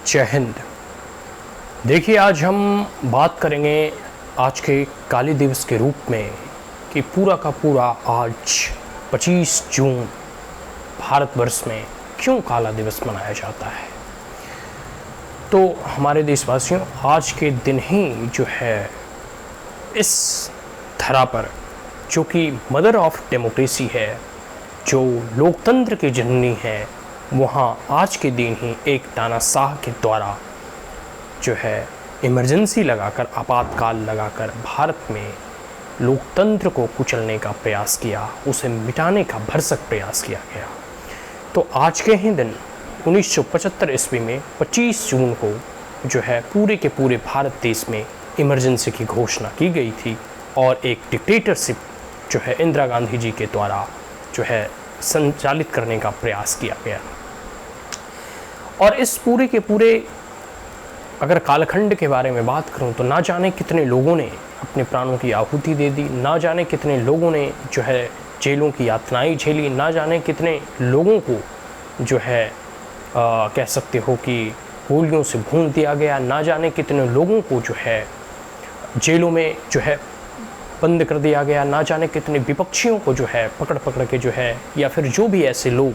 जय हिंद। देखिए, आज हम बात करेंगे आज के काली दिवस के रूप में कि पूरा का पूरा आज 25 जून भारतवर्ष में क्यों काला दिवस मनाया जाता है। तो हमारे देशवासियों, आज के दिन ही जो है इस धरा पर, जो कि मदर ऑफ डेमोक्रेसी है, जो लोकतंत्र की जननी है, वहाँ आज के दिन ही एक तानाशाह के द्वारा जो है इमरजेंसी लगाकर, आपातकाल लगाकर भारत में लोकतंत्र को कुचलने का प्रयास किया, उसे मिटाने का भरसक प्रयास किया गया। तो आज के ही दिन 1975 ईस्वी में 25 जून को जो है पूरे के पूरे भारत देश में इमरजेंसी की घोषणा की गई थी और एक डिक्टेटरशिप जो है इंदिरा गांधी जी के द्वारा जो है संचालित करने का प्रयास किया गया। और इस पूरे के पूरे अगर कालखंड के बारे में बात करूं तो ना जाने कितने लोगों ने अपने प्राणों की आहुति दे दी, ना जाने कितने लोगों ने जो है जेलों की यातनाएं झेली, ना जाने कितने लोगों को जो है कह सकते हो कि गोलियों से भून दिया गया, ना जाने कितने लोगों को जो है जेलों में जो है बंद कर दिया गया, ना जाने कितने विपक्षियों को जो है पकड़ पकड़ के जो है, या फिर जो भी ऐसे लोग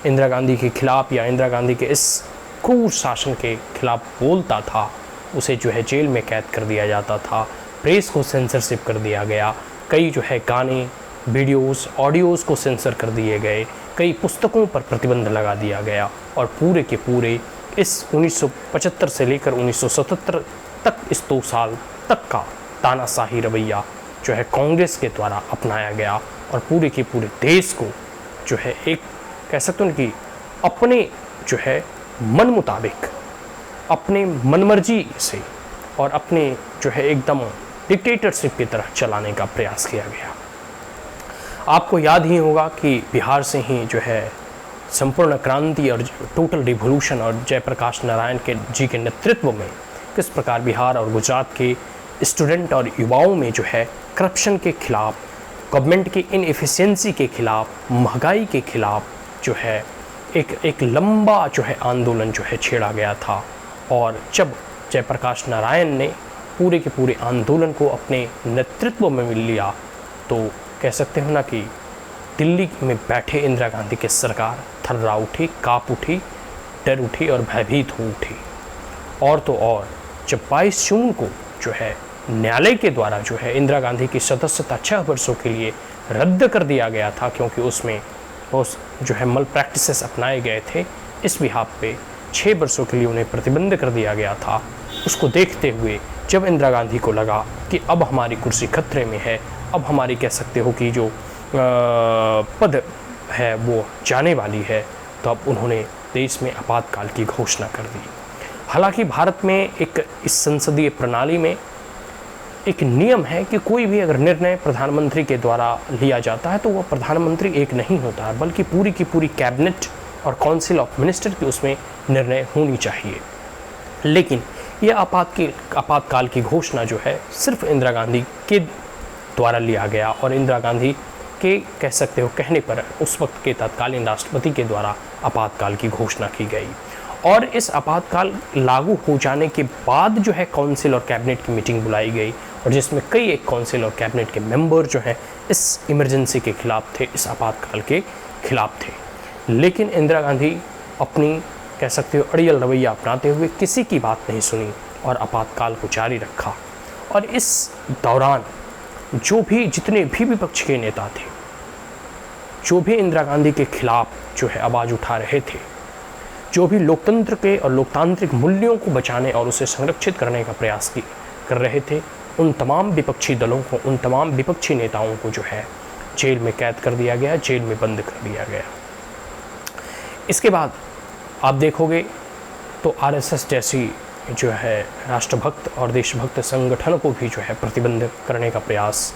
इंदिरा गांधी के खिलाफ या इंदिरा गांधी के इस क्रूर शासन के खिलाफ बोलता था, उसे जो है जेल में कैद कर दिया जाता था। प्रेस को सेंसरशिप कर दिया गया, कई जो है गाने, वीडियोस, ऑडियोज़ को सेंसर कर दिए गए, कई पुस्तकों पर प्रतिबंध लगा दिया गया और पूरे के पूरे इस 1975 से लेकर 1977 तक, इस 2 साल तक का तानाशाही रवैया जो है कांग्रेस के द्वारा अपनाया गया और पूरे के पूरे देश को जो है एक कह सकते हैं कि अपने जो है मन मुताबिक, अपने मनमर्जी से और अपने जो है एकदम डिक्टेटरशिप की तरह चलाने का प्रयास किया गया। आपको याद ही होगा कि बिहार से ही जो है संपूर्ण क्रांति और टोटल रिवॉल्यूशन और जयप्रकाश नारायण के जी के नेतृत्व में किस प्रकार बिहार और गुजरात के स्टूडेंट और युवाओं में जो है करप्शन के खिलाफ, गवर्नमेंट की इनएफिशिएंसी के खिलाफ, महंगाई के खिलाफ जो है एक लंबा जो है आंदोलन जो है छेड़ा गया था। और जब जयप्रकाश नारायण ने पूरे के पूरे आंदोलन को अपने नेतृत्व में मिल लिया, तो कह सकते हो ना कि दिल्ली में बैठे इंदिरा गांधी की सरकार थर्रा उठी, काँप उठी, डर उठी और भयभीत हो उठी। और तो और जब 22 जून को जो है न्यायालय के द्वारा जो है इंदिरा गांधी की सदस्यता 6 वर्षों के लिए रद्द कर दिया गया था, क्योंकि उसमें उस जो है मल प्रैक्टिसेस अपनाए गए थे, इस बिहाफ पे 6 वर्षों के लिए उन्हें प्रतिबंध कर दिया गया था। उसको देखते हुए जब इंदिरा गांधी को लगा कि अब हमारी कुर्सी खतरे में है, अब हमारी कह सकते हो कि जो पद है वो जाने वाली है, तो अब उन्होंने देश में आपातकाल की घोषणा कर दी। हालांकि भारत में एक इस संसदीय प्रणाली में एक नियम है कि कोई भी अगर निर्णय प्रधानमंत्री के द्वारा लिया जाता है तो वह प्रधानमंत्री एक नहीं होता है, बल्कि पूरी की पूरी कैबिनेट और काउंसिल ऑफ मिनिस्टर की उसमें निर्णय होनी चाहिए। लेकिन यह आपातकाल की घोषणा जो है सिर्फ इंदिरा गांधी के द्वारा लिया गया और इंदिरा गांधी के कह सकते हो कहने पर उस वक्त के तत्कालीन राष्ट्रपति के द्वारा आपातकाल की घोषणा की गई। और इस आपातकाल लागू हो जाने के बाद जो है काउंसिल और कैबिनेट की मीटिंग बुलाई गई, और जिसमें कई एक काउंसिल और कैबिनेट के मेंबर जो हैं इस इमरजेंसी के खिलाफ थे, इस आपातकाल के खिलाफ थे। लेकिन इंदिरा गांधी अपनी कह सकते हो अड़ियल रवैया अपनाते हुए किसी की बात नहीं सुनी और आपातकाल को जारी रखा। और इस दौरान जो भी जितने भी विपक्ष के नेता थे, जो भी इंदिरा गांधी के खिलाफ जो है आवाज़ उठा रहे थे, जो भी लोकतंत्र के और लोकतांत्रिक मूल्यों को बचाने और उसे संरक्षित करने का प्रयास कर रहे थे, उन तमाम विपक्षी दलों को, उन तमाम विपक्षी नेताओं को जो है जेल में कैद कर दिया गया, जेल में बंद कर दिया गया। इसके बाद आप देखोगे तो आरएसएस जैसी जो है राष्ट्रभक्त और देशभक्त संगठन को भी जो है प्रतिबंध करने का प्रयास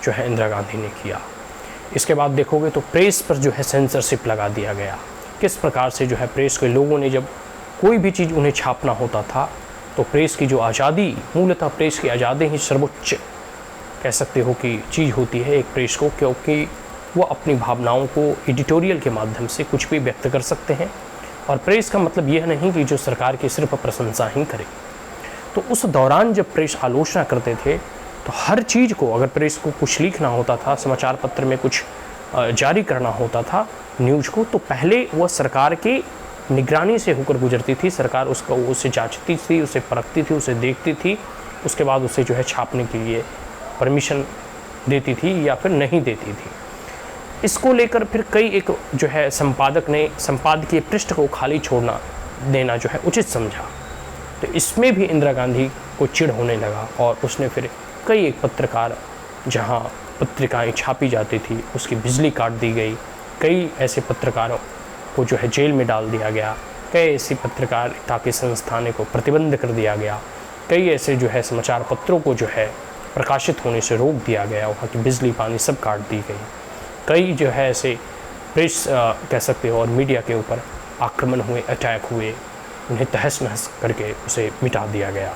जो है इंदिरा गांधी ने किया। इसके बाद देखोगे तो प्रेस पर जो है सेंसरशिप लगा दिया गया। किस प्रकार से जो है प्रेस के लोगों ने जब कोई भी चीज़ उन्हें छापना होता था तो प्रेस की जो आज़ादी, मूलतः प्रेस की आज़ादी ही सर्वोच्च कह सकते हो कि चीज़ होती है एक प्रेस को, क्योंकि वो अपनी भावनाओं को एडिटोरियल के माध्यम से कुछ भी व्यक्त कर सकते हैं, और प्रेस का मतलब यह नहीं कि जो सरकार की सिर्फ प्रशंसा ही करे। तो उस दौरान जब प्रेस आलोचना करते थे तो हर चीज़ को, अगर प्रेस को कुछ लिखना होता था, समाचार पत्र में कुछ जारी करना होता था न्यूज़ को, तो पहले वह सरकार के निगरानी से होकर गुजरती थी। सरकार उसे जांचती थी, उसे परखती थी, उसे देखती थी, उसके बाद उसे जो है छापने के लिए परमिशन देती थी या फिर नहीं देती थी। इसको लेकर फिर कई एक जो है संपादक ने संपादकीय पृष्ठ को खाली छोड़ना देना जो है उचित समझा। तो इसमें भी इंदिरा गांधी को चिढ़ होने लगा और उसने फिर कई एक पत्रकार, जहां पत्रिकाएं छापी जाती थी उसकी बिजली काट दी गई, कई ऐसे पत्रकारों को जो है जेल में डाल दिया गया, कई ऐसी पत्रकारिता के संस्थानों को प्रतिबंध कर दिया गया, कई ऐसे जो है समाचार पत्रों को जो है प्रकाशित होने से रोक दिया गया, वहाँ की बिजली पानी सब काट दी गई, कई जो है ऐसे प्रेस कह सकते हो और मीडिया के ऊपर आक्रमण हुए, अटैक हुए, उन्हें तहस नहस करके उसे मिटा दिया गया।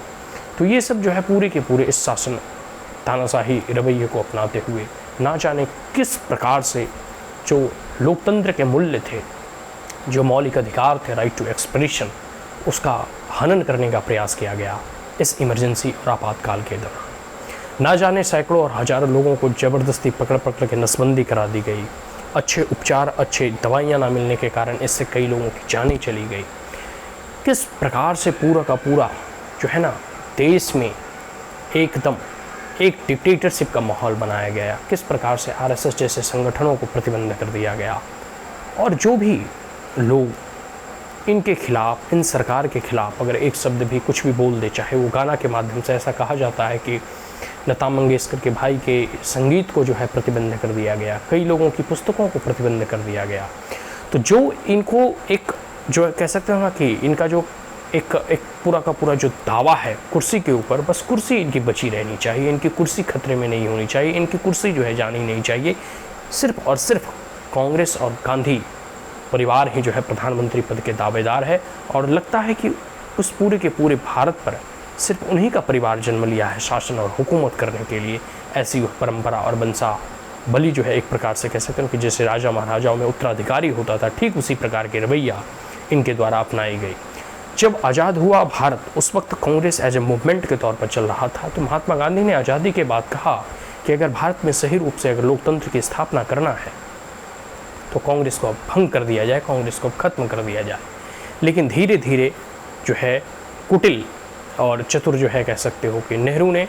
तो ये सब जो है पूरे के पूरे इस शासन तानाशाही रवैये को अपनाते हुए ना जाने किस प्रकार से जो लोकतंत्र के मूल्य थे, जो मौलिक अधिकार थे, राइट टू एक्सप्रेशन, उसका हनन करने का प्रयास किया गया इस इमरजेंसी और आपातकाल के दौरान। ना जाने सैकड़ों और हज़ारों लोगों को ज़बरदस्ती पकड़ पकड़ के नसबंदी करा दी गई। अच्छे उपचार, अच्छे दवाइयाँ ना मिलने के कारण इससे कई लोगों की जानें चली गई। किस प्रकार से पूरा का पूरा जो है ना देश में एकदम एक डिक्टेटरशिप का माहौल बनाया गया, किस प्रकार से आरएसएस जैसे संगठनों को प्रतिबंध कर दिया गया। और जो भी लोग इनके खिलाफ, इन सरकार के खिलाफ अगर एक शब्द भी कुछ भी बोल दे, चाहे वो गाना के माध्यम से, ऐसा कहा जाता है कि लता मंगेशकर के भाई के संगीत को जो है प्रतिबंध कर दिया गया, कई लोगों की पुस्तकों को प्रतिबंध कर दिया गया। तो जो इनको एक जो कह सकते हैं ना कि इनका जो एक पूरा का पूरा जो दावा है कुर्सी के ऊपर, बस कुर्सी इनकी बची रहनी चाहिए, इनकी कुर्सी खतरे में नहीं होनी चाहिए, इनकी कुर्सी जो है जानी नहीं चाहिए। सिर्फ और सिर्फ कांग्रेस और गांधी परिवार ही जो है प्रधानमंत्री पद के दावेदार है। और लगता है कि उस पूरे के पूरे भारत पर सिर्फ उन्हीं का परिवार जन्म लिया है शासन और हुकूमत करने के लिए। ऐसी वह परंपरा और बली जो है एक प्रकार से कह सकते हैं कि जैसे राजा महाराजाओं में उत्तराधिकारी होता था, ठीक उसी प्रकार के रवैया इनके द्वारा अपनाई गई। जब आज़ाद हुआ भारत, उस वक्त कांग्रेस एज ए मूवमेंट के तौर पर चल रहा था। तो महात्मा गांधी ने आज़ादी के बाद कहा कि अगर भारत में सही रूप से अगर लोकतंत्र की स्थापना करना है तो कांग्रेस को अब भंग कर दिया जाए, कांग्रेस को अब खत्म कर दिया जाए। लेकिन धीरे धीरे जो है कुटिल और चतुर जो है कह सकते हो कि नेहरू ने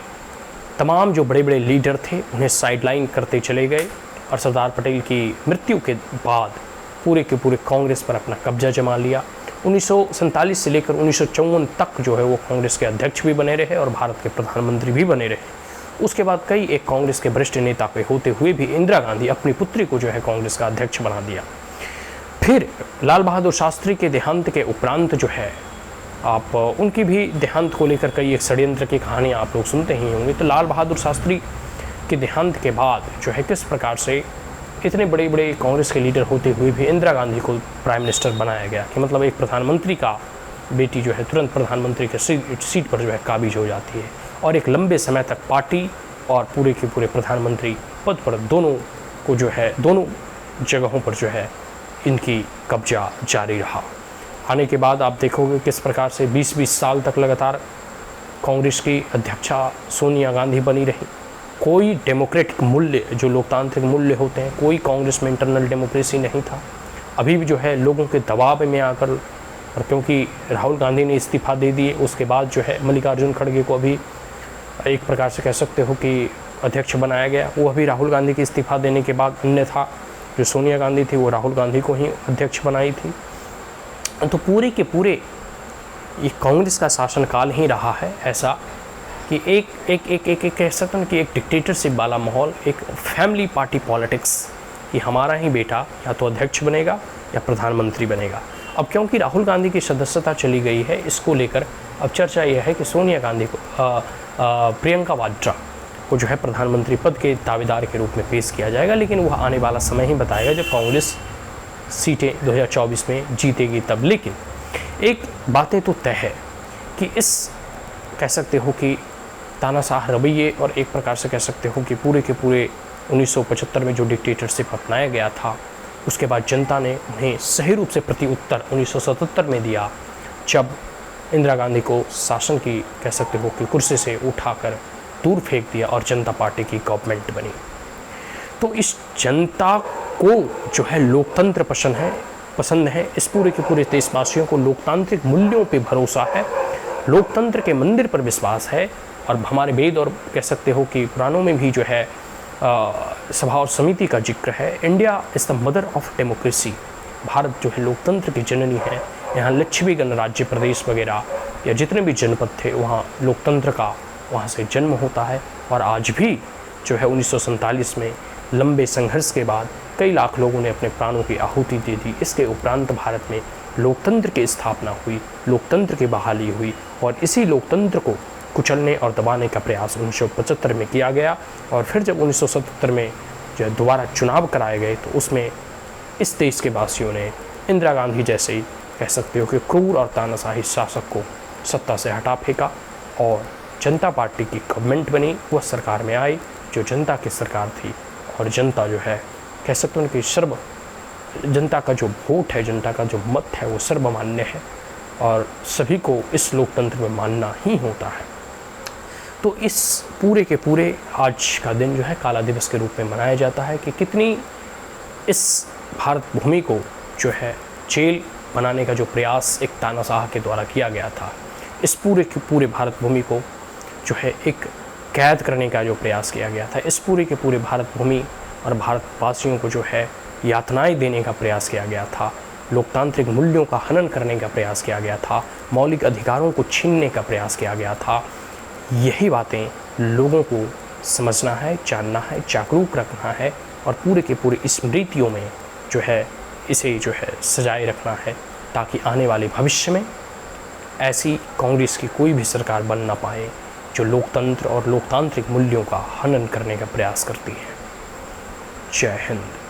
तमाम जो बड़े बड़े लीडर थे उन्हें साइडलाइन करते चले गए और सरदार पटेल की मृत्यु के बाद पूरे के पूरे कांग्रेस पर अपना कब्जा जमा लिया। 1947 से लेकर 1954 तक जो है वो कांग्रेस के अध्यक्ष भी बने रहे और भारत के प्रधानमंत्री भी बने रहे। उसके बाद कई एक कांग्रेस के वरिष्ठ नेता पे होते हुए भी इंदिरा गांधी अपनी पुत्री को जो है कांग्रेस का अध्यक्ष बना दिया। फिर लाल बहादुर शास्त्री के देहांत के उपरांत जो है आप उनकी भी देहांत को लेकर कई एक षड्यंत्र की कहानियाँ आप लोग सुनते ही होंगे। तो लाल बहादुर शास्त्री के देहांत के बाद जो है किस प्रकार से इतने बड़े बड़े कांग्रेस के लीडर होते हुए भी इंदिरा गांधी को प्राइम मिनिस्टर बनाया गया कि मतलब एक प्रधानमंत्री का बेटी जो है तुरंत प्रधानमंत्री के सीट पर जो है काबिज हो जाती है और एक लंबे समय तक पार्टी और पूरे के पूरे प्रधानमंत्री पद पर दोनों को जो है दोनों जगहों पर जो है इनकी कब्जा जारी रहा। आने के बाद आप देखोगे किस प्रकार से 20-20 साल तक लगातार कांग्रेस की अध्यक्षा सोनिया गांधी बनी रही। कोई डेमोक्रेटिक मूल्य, जो लोकतांत्रिक मूल्य होते हैं, कोई कांग्रेस में इंटरनल डेमोक्रेसी नहीं था। अभी भी जो है लोगों के दबाव में आकर, और क्योंकि राहुल गांधी ने इस्तीफ़ा दे दिए उसके बाद जो है मल्लिकार्जुन खड़गे को अभी एक प्रकार से कह सकते हो कि अध्यक्ष बनाया गया। वो अभी राहुल गांधी के इस्तीफ़ा देने के बाद, अन्यथा जो सोनिया गांधी थी वो राहुल गांधी को ही अध्यक्ष बनाई थी। तो पूरे के पूरे ये कांग्रेस का शासनकाल ही रहा है ऐसा कि एक कह सकते हैं कि एक डिक्टेटरशिप वाला माहौल, एक फैमिली पार्टी पॉलिटिक्स कि हमारा ही बेटा या तो अध्यक्ष बनेगा या प्रधानमंत्री बनेगा। अब क्योंकि राहुल गांधी की सदस्यता चली गई है, इसको लेकर अब चर्चा यह है कि सोनिया गांधी को प्रियंका वाड्रा को जो है प्रधानमंत्री पद के दावेदार के रूप में पेश किया जाएगा। लेकिन वह आने वाला समय ही बताएगा जब कांग्रेस सीटें 2024 में जीतेगी तब। लेकिन एक बातें तो तय है कि इस कह सकते हो कि तानाशाह रवैये और एक प्रकार से कह सकते हो कि पूरे के पूरे 1975 में जो डिक्टेटरशिप अपनाया गया था, उसके बाद जनता ने उन्हें सही रूप से प्रत्युत्तर 1977 में दिया, जब इंदिरा गांधी को शासन की कह सकते हो कि कुर्सी से उठाकर दूर फेंक दिया और जनता पार्टी की गवर्नमेंट बनी। तो इस जनता को जो है लोकतंत्र पसंद है। इस पूरे के पूरे देशवासियों को लोकतांत्रिक मूल्यों पे भरोसा है, लोकतंत्र के मंदिर पर विश्वास है। और हमारे वेद और कह सकते हो कि पुराणों में भी जो है सभा और समिति का जिक्र है। India is the mother of democracy. Bharat जो है लोकतंत्र की जननी है। यहाँ लक्षवी गणराज्य प्रदेश वगैरह या जितने भी जनपद थे वहाँ लोकतंत्र का वहाँ से जन्म होता है। और आज भी जो है 1947 में लंबे संघर्ष के बाद कई लाख लोगों ने अपने प्राणों की आहुति दे दी। इसके उपरांत भारत में लोकतंत्र की स्थापना हुई, लोकतंत्र की बहाली हुई और इसी लोकतंत्र को कुचलने और दबाने का प्रयास 1975 में किया गया। और फिर जब 1977 में जो दोबारा चुनाव कराए गए तो उसमें इस देश के वासियों ने इंदिरा गांधी जैसे कह सकते हो कि क्रूर और तानाशाही शासक को सत्ता से हटा फेंका और जनता पार्टी की गवर्नमेंट बनी। वह सरकार में आई जो जनता की सरकार थी और जनता जो है कह सकते हो कि जनता का जो वोट है, जनता का जो मत है वो सर्वमान्य है और सभी को इस लोकतंत्र में मानना ही होता है। तो इस पूरे के पूरे आज का दिन जो है काला दिवस के रूप में मनाया जाता है कि कितनी इस भारत भूमि को जो है जेल बनाने का जो प्रयास एक तानाशाह के द्वारा किया गया था, इस पूरे के पूरे भारत भूमि को जो है एक कैद करने का जो प्रयास किया गया था, इस पूरे के पूरे भारत भूमि और भारतवासियों को जो है यातनाएं देने का प्रयास किया गया था, लोकतांत्रिक मूल्यों का हनन करने का प्रयास किया गया था, मौलिक अधिकारों को छीनने का प्रयास किया गया था। यही बातें लोगों को समझना है, जानना है, जागरूक रखना है और पूरे के पूरे स्मृतियों में जो है इसे जो है सजाए रखना है ताकि आने वाले भविष्य में ऐसी कांग्रेस की कोई भी सरकार बन ना पाए जो लोकतंत्र और लोकतांत्रिक मूल्यों का हनन करने का प्रयास करती है। जय हिंद।